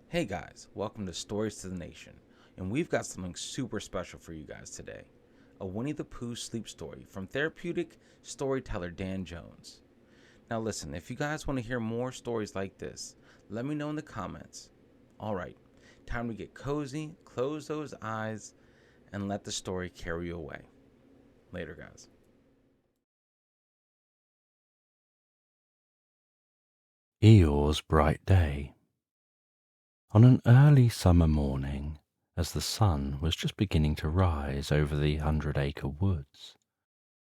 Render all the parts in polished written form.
Hey guys, welcome to Stories to the Nation, and we've got something super special for you guys today. A Winnie the Pooh sleep story from therapeutic storyteller Dan Jones. Now listen, if you guys want to hear more stories like this, let me know in the comments. Alright, time to get cozy, close those eyes, and let the story carry you away. Later guys. Eeyore's Bright Day. On an early summer morning, as the sun was just beginning to rise over the 100-acre woods,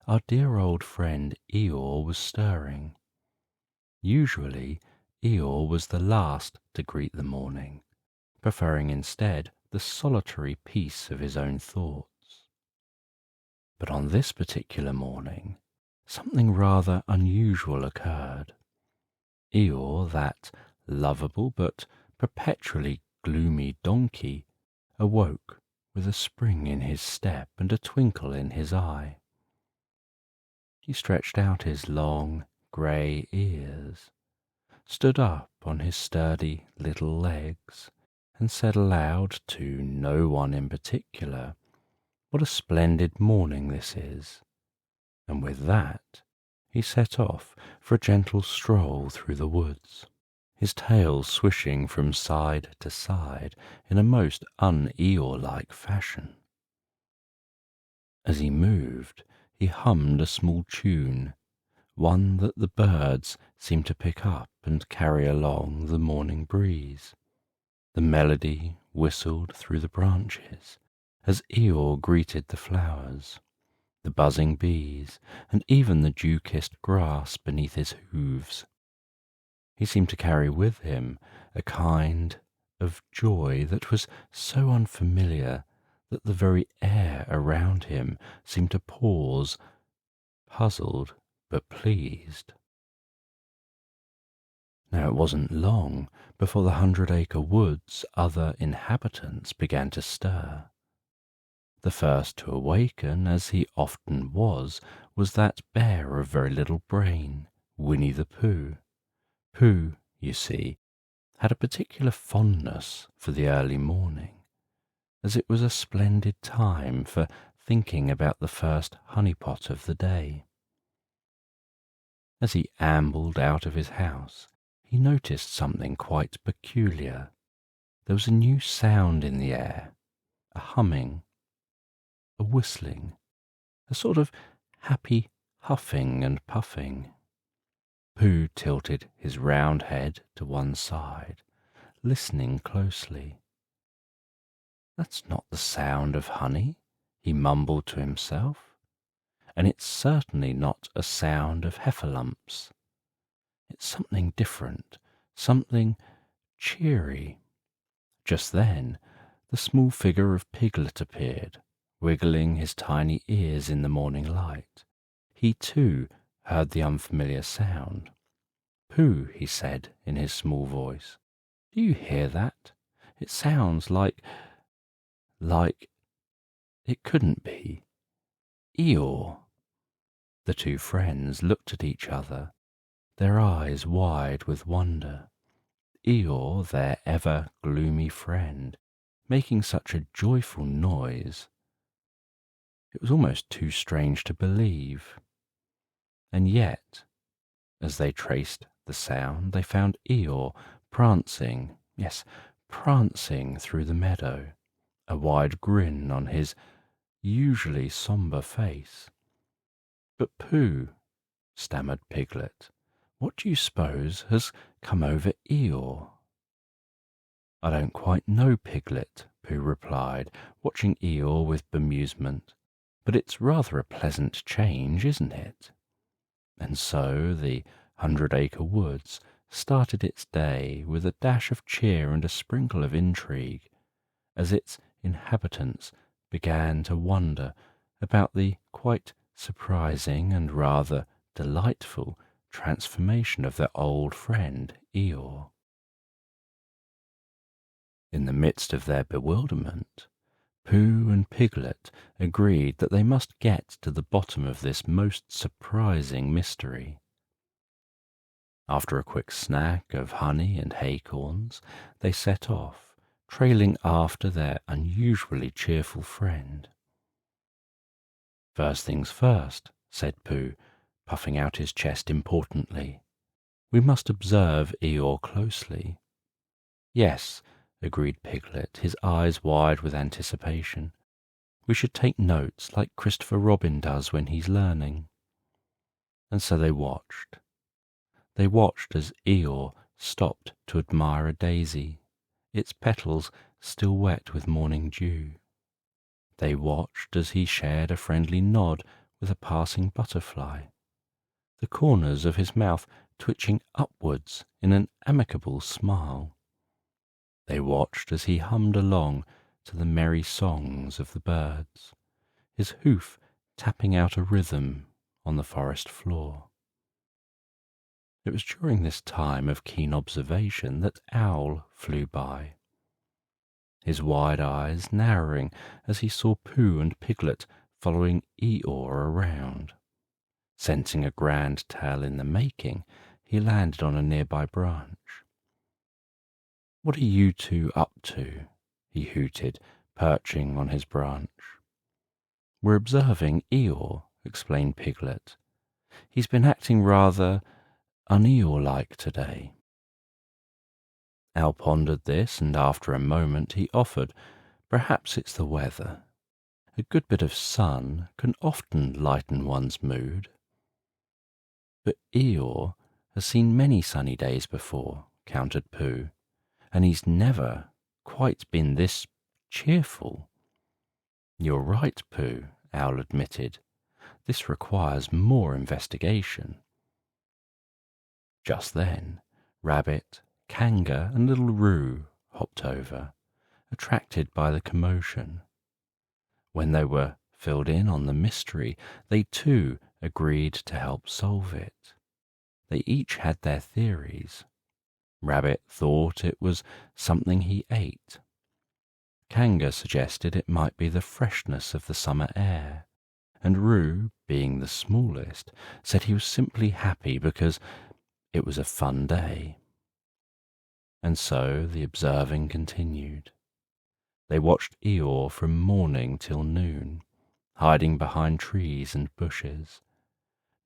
our dear old friend Eeyore was stirring. Usually, Eeyore was the last to greet the morning, preferring instead the solitary peace of his own thoughts. But on this particular morning, something rather unusual occurred. Eeyore, that lovable but perpetually gloomy donkey, awoke with a spring in his step and a twinkle in his eye. He stretched out his long, grey ears, stood up on his sturdy little legs, and said aloud to no one in particular, "What a splendid morning this is!" And with that, he set off for a gentle stroll through the woods, his tail swishing from side to side in a most un-Eeyore-like fashion. As he moved, he hummed a small tune, one that the birds seemed to pick up and carry along the morning breeze. The melody whistled through the branches as Eeyore greeted the flowers, the buzzing bees, and even the dew-kissed grass beneath his hooves. He seemed to carry with him a kind of joy that was so unfamiliar that the very air around him seemed to pause, puzzled but pleased. Now it wasn't long before the 100-acre wood's other inhabitants began to stir. The first to awaken, as he often was that bear of very little brain, Winnie the Pooh. Pooh, you see, had a particular fondness for the early morning, as it was a splendid time for thinking about the first honeypot of the day. As he ambled out of his house, he noticed something quite peculiar. There was a new sound in the air, a humming, a whistling, a sort of happy huffing and puffing. Pooh tilted his round head to one side, listening closely. "That's not the sound of honey," he mumbled to himself, "and it's certainly not a sound of heffalumps. It's something different, something cheery." Just then, the small figure of Piglet appeared, wiggling his tiny ears in the morning light. He, too, heard the unfamiliar sound. "Pooh," he said in his small voice, "do you hear that? It sounds like it couldn't be. Eeyore." The two friends looked at each other, their eyes wide with wonder. Eeyore, their ever gloomy friend, making such a joyful noise. It was almost too strange to believe. And yet, as they traced the sound, they found Eeyore prancing, yes, prancing through the meadow, a wide grin on his usually sombre face. "But Pooh," stammered Piglet, "what do you suppose has come over Eeyore?" "I don't quite know, Piglet," Pooh replied, watching Eeyore with bemusement, "but it's rather a pleasant change, isn't it?" And so the 100-acre woods started its day with a dash of cheer and a sprinkle of intrigue, as its inhabitants began to wonder about the quite surprising and rather delightful transformation of their old friend Eeyore. In the midst of their bewilderment, Pooh and Piglet agreed that they must get to the bottom of this most surprising mystery. After a quick snack of honey and acorns, they set off, trailing after their unusually cheerful friend. "First things first," said Pooh, puffing out his chest importantly. "We must observe Eeyore closely." "Yes," agreed Piglet, his eyes wide with anticipation. "We should take notes like Christopher Robin does when he's learning." And so they watched. They watched as Eeyore stopped to admire a daisy, its petals still wet with morning dew. They watched as he shared a friendly nod with a passing butterfly, the corners of his mouth twitching upwards in an amicable smile. They watched as he hummed along to the merry songs of the birds, his hoof tapping out a rhythm on the forest floor. It was during this time of keen observation that Owl flew by, his wide eyes narrowing as he saw Pooh and Piglet following Eeyore around. Sensing a grand tale in the making, he landed on a nearby branch. "What are you two up to?" he hooted, perching on his branch. "We're observing Eeyore," explained Piglet. "He's been acting rather un-Eeyore-like today." Owl pondered this, and after a moment he offered, "Perhaps it's the weather. A good bit of sun can often lighten one's mood." "But Eeyore has seen many sunny days before," countered Pooh, "and he's never quite been this cheerful." "You're right, Pooh," Owl admitted. "This requires more investigation." Just then, Rabbit, Kanga, and little Roo hopped over, attracted by the commotion. When they were filled in on the mystery, they too agreed to help solve it. They each had their theories. Rabbit thought it was something he ate. Kanga suggested it might be the freshness of the summer air, and Roo, being the smallest, said he was simply happy because it was a fun day. And so the observing continued. They watched Eeyore from morning till noon, hiding behind trees and bushes,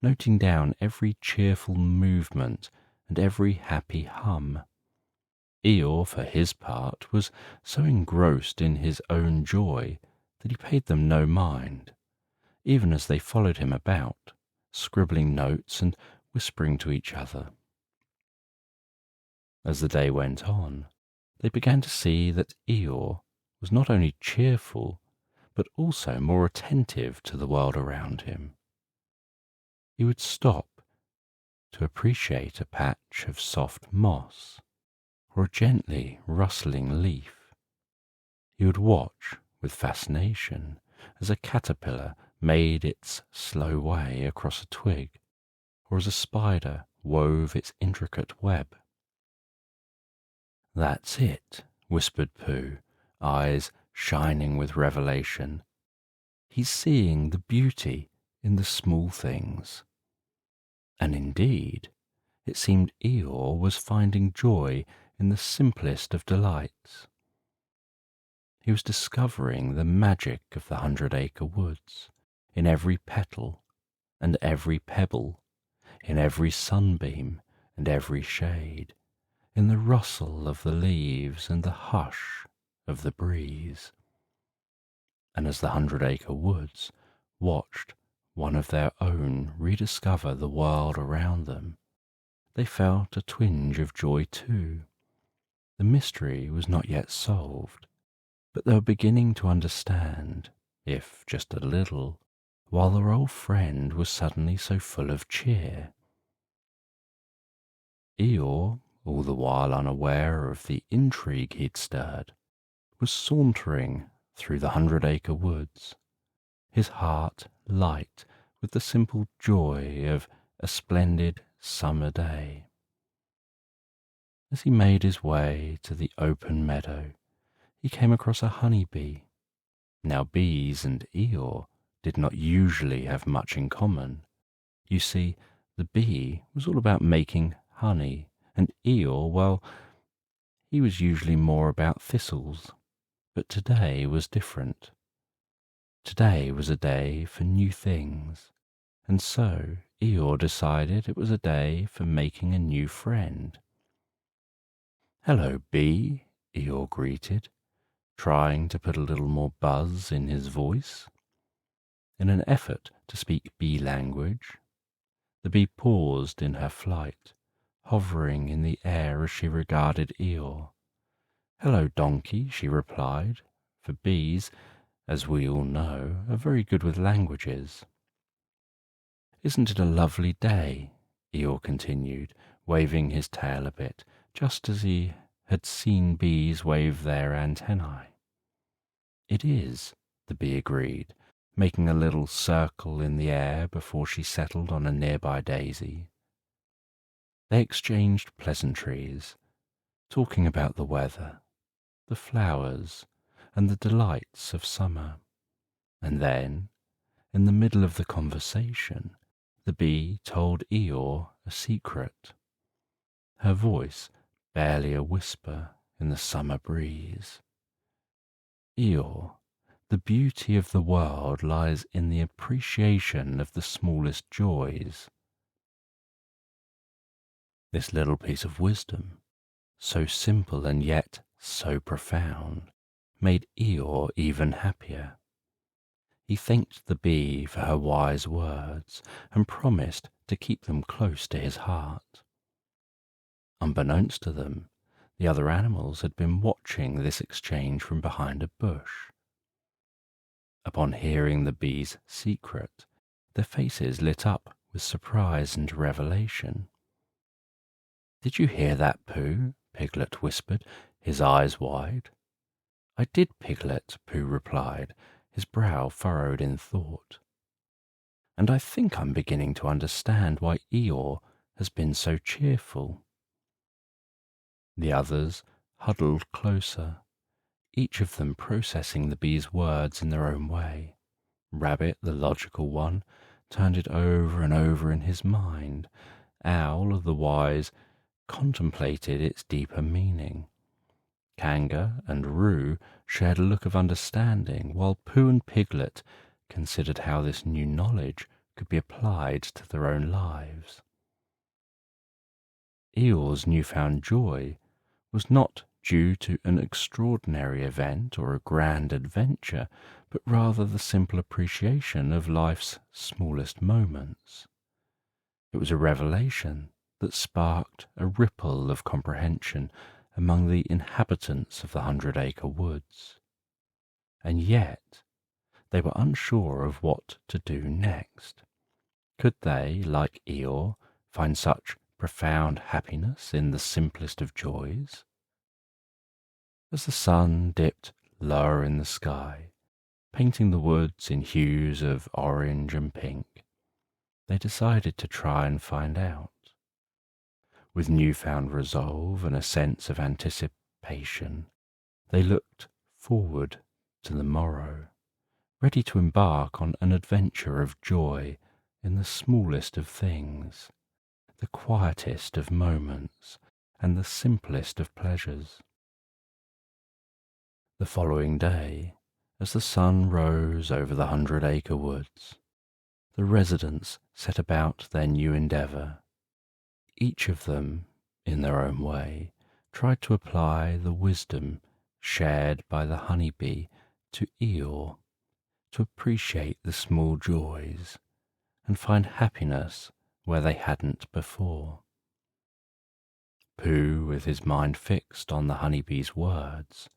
noting down every cheerful movement and every happy hum. Eeyore, for his part, was so engrossed in his own joy that he paid them no mind, even as they followed him about, scribbling notes and whispering to each other. As the day went on, they began to see that Eeyore was not only cheerful, but also more attentive to the world around him. He would stop to appreciate a patch of soft moss or a gently rustling leaf. He would watch with fascination as a caterpillar made its slow way across a twig, or as a spider wove its intricate web. "That's it," whispered Pooh, eyes shining with revelation. "He's seeing the beauty in the small things." And indeed, it seemed Eeyore was finding joy in the simplest of delights. He was discovering the magic of the 100-acre woods in every petal and every pebble, in every sunbeam and every shade, in the rustle of the leaves and the hush of the breeze. And as the 100-acre woods watched one of their own rediscover the world around them, they felt a twinge of joy too. The mystery was not yet solved, but they were beginning to understand, if just a little, while their old friend was suddenly so full of cheer. Eeyore, all the while unaware of the intrigue he'd stirred, was sauntering through the 100-acre woods, his heart light with the simple joy of a splendid summer day. As he made his way to the open meadow, he came across a honey bee. Now bees and Eeyore did not usually have much in common. You see, the bee was all about making honey, and Eeyore, well, he was usually more about thistles. But today was different. Today was a day for new things, and so Eeyore decided it was a day for making a new friend. "Hello, Bee," Eeyore greeted, trying to put a little more buzz in his voice. In an effort to speak bee language, the bee paused in her flight, hovering in the air as she regarded Eeyore. "Hello, Donkey," she replied, for bees, as we all know, are very good with languages. "Isn't it a lovely day?" Eeyore continued, waving his tail a bit, just as he had seen bees wave their antennae. "It is," the bee agreed, making a little circle in the air before she settled on a nearby daisy. They exchanged pleasantries, talking about the weather, the flowers, and the delights of summer. And then, in the middle of the conversation, the bee told Eeyore a secret, her voice barely a whisper in the summer breeze. "Eeyore, the beauty of the world lies in the appreciation of the smallest joys." This little piece of wisdom, so simple and yet so profound, made Eeyore even happier. He thanked the bee for her wise words and promised to keep them close to his heart. Unbeknownst to them, the other animals had been watching this exchange from behind a bush. Upon hearing the bee's secret, their faces lit up with surprise and revelation. "Did you hear that, Pooh?" Piglet whispered, his eyes wide. "I did, Piglet," Pooh replied, his brow furrowed in thought. "And I think I'm beginning to understand why Eeyore has been so cheerful." The others huddled closer, each of them processing the bee's words in their own way. Rabbit, the logical one, turned it over and over in his mind. Owl, the wise, contemplated its deeper meaning. Kanga and Roo shared a look of understanding, while Pooh and Piglet considered how this new knowledge could be applied to their own lives. Eeyore's newfound joy was not due to an extraordinary event or a grand adventure, but rather the simple appreciation of life's smallest moments. It was a revelation that sparked a ripple of comprehension among the inhabitants of the 100-acre woods. And yet they were unsure of what to do next. Could they, like Eeyore, find such profound happiness in the simplest of joys? As the sun dipped lower in the sky, painting the woods in hues of orange and pink, they decided to try and find out. With newfound resolve and a sense of anticipation, they looked forward to the morrow, ready to embark on an adventure of joy in the smallest of things, the quietest of moments, and the simplest of pleasures. The following day, as the sun rose over the 100-acre woods, the residents set about their new endeavour. Each of them, in their own way, tried to apply the wisdom shared by the honeybee to Eeyore, to appreciate the small joys and find happiness where they hadn't before. Pooh, with his mind fixed on the honeybee's words,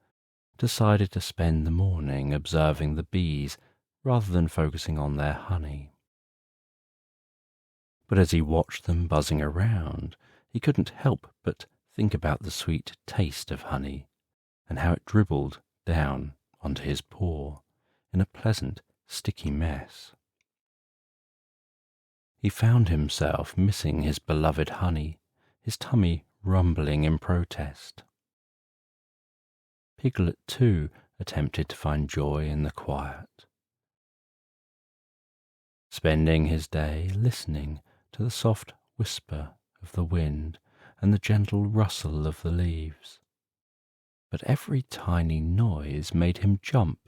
decided to spend the morning observing the bees rather than focusing on their honey. But as he watched them buzzing around, he couldn't help but think about the sweet taste of honey and how it dribbled down onto his paw in a pleasant, sticky mess. He found himself missing his beloved honey, his tummy rumbling in protest. Piglet, too, attempted to find joy in the quiet, spending his day listening to the soft whisper of the wind and the gentle rustle of the leaves. But every tiny noise made him jump,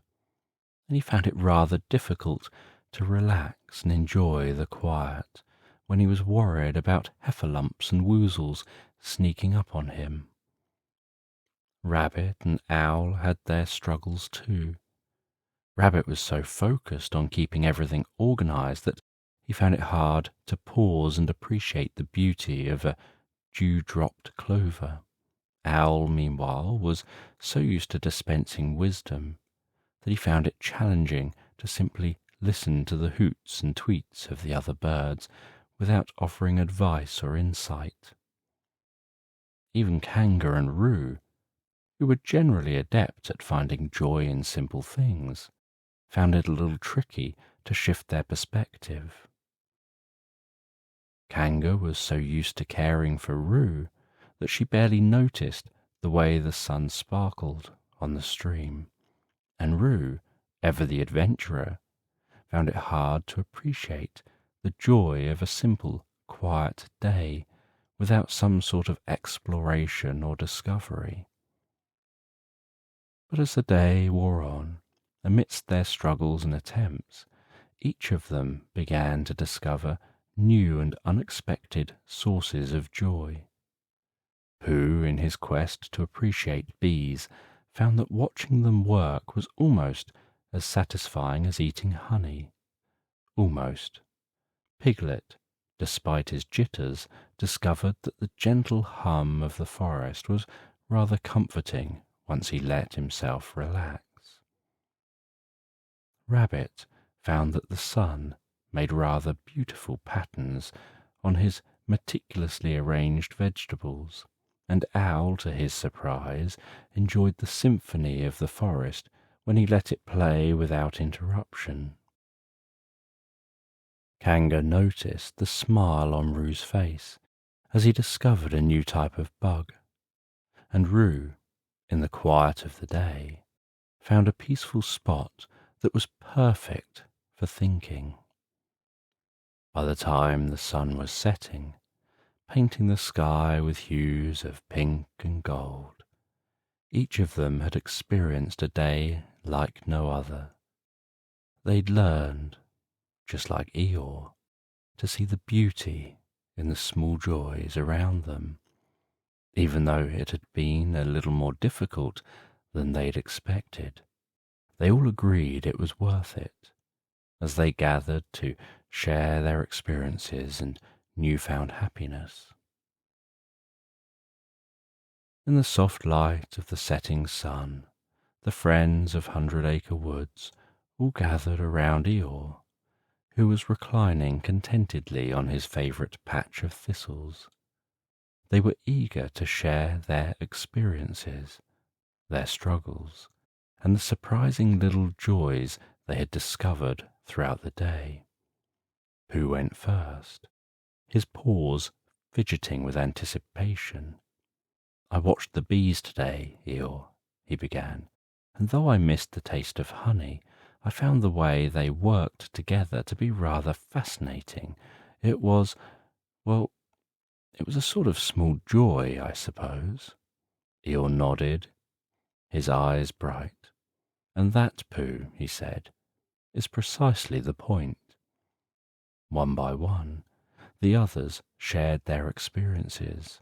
and he found it rather difficult to relax and enjoy the quiet when he was worried about heffalumps and woozles sneaking up on him. Rabbit and Owl had their struggles too. Rabbit was so focused on keeping everything organized that he found it hard to pause and appreciate the beauty of a dew-dropped clover. Owl, meanwhile, was so used to dispensing wisdom that he found it challenging to simply listen to the hoots and tweets of the other birds without offering advice or insight. Even Kanga and Roo, who were generally adept at finding joy in simple things, found it a little tricky to shift their perspective. Kanga was so used to caring for Roo that she barely noticed the way the sun sparkled on the stream, and Roo, ever the adventurer, found it hard to appreciate the joy of a simple, quiet day without some sort of exploration or discovery. But as the day wore on, amidst their struggles and attempts, each of them began to discover new and unexpected sources of joy. Pooh, in his quest to appreciate bees, found that watching them work was almost as satisfying as eating honey. Almost. Piglet, despite his jitters, discovered that the gentle hum of the forest was rather comforting once he let himself relax. Rabbit found that the sun made rather beautiful patterns on his meticulously arranged vegetables, and Owl, to his surprise, enjoyed the symphony of the forest when he let it play without interruption. Kanga noticed the smile on Roo's face as he discovered a new type of bug, and Roo, in the quiet of the day, found a peaceful spot that was perfect for thinking. By the time the sun was setting, painting the sky with hues of pink and gold, each of them had experienced a day like no other. They'd learned, just like Eeyore, to see the beauty in the small joys around them, even though it had been a little more difficult than they'd expected. They all agreed it was worth it, as they gathered to share their experiences and newfound happiness. In the soft light of the setting sun, the friends of 100-Acre Woods all gathered around Eeyore, who was reclining contentedly on his favourite patch of thistles. They were eager to share their experiences, their struggles, and the surprising little joys they had discovered throughout the day. Who went first? His paws fidgeting with anticipation. "I watched the bees today, Eeyore," he began, "and though I missed the taste of honey, I found the way they worked together to be rather fascinating. It was, well, it was a sort of small joy, I suppose." Eeyore nodded, his eyes bright. "And that, Pooh," he said, "is precisely the point." One by one, the others shared their experiences.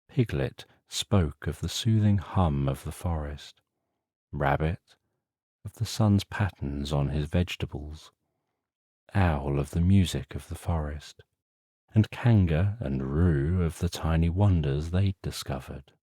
Piglet spoke of the soothing hum of the forest, Rabbit of the sun's patterns on his vegetables, Owl of the music of the forest, and Kanga and Roo of the tiny wonders they'd discovered.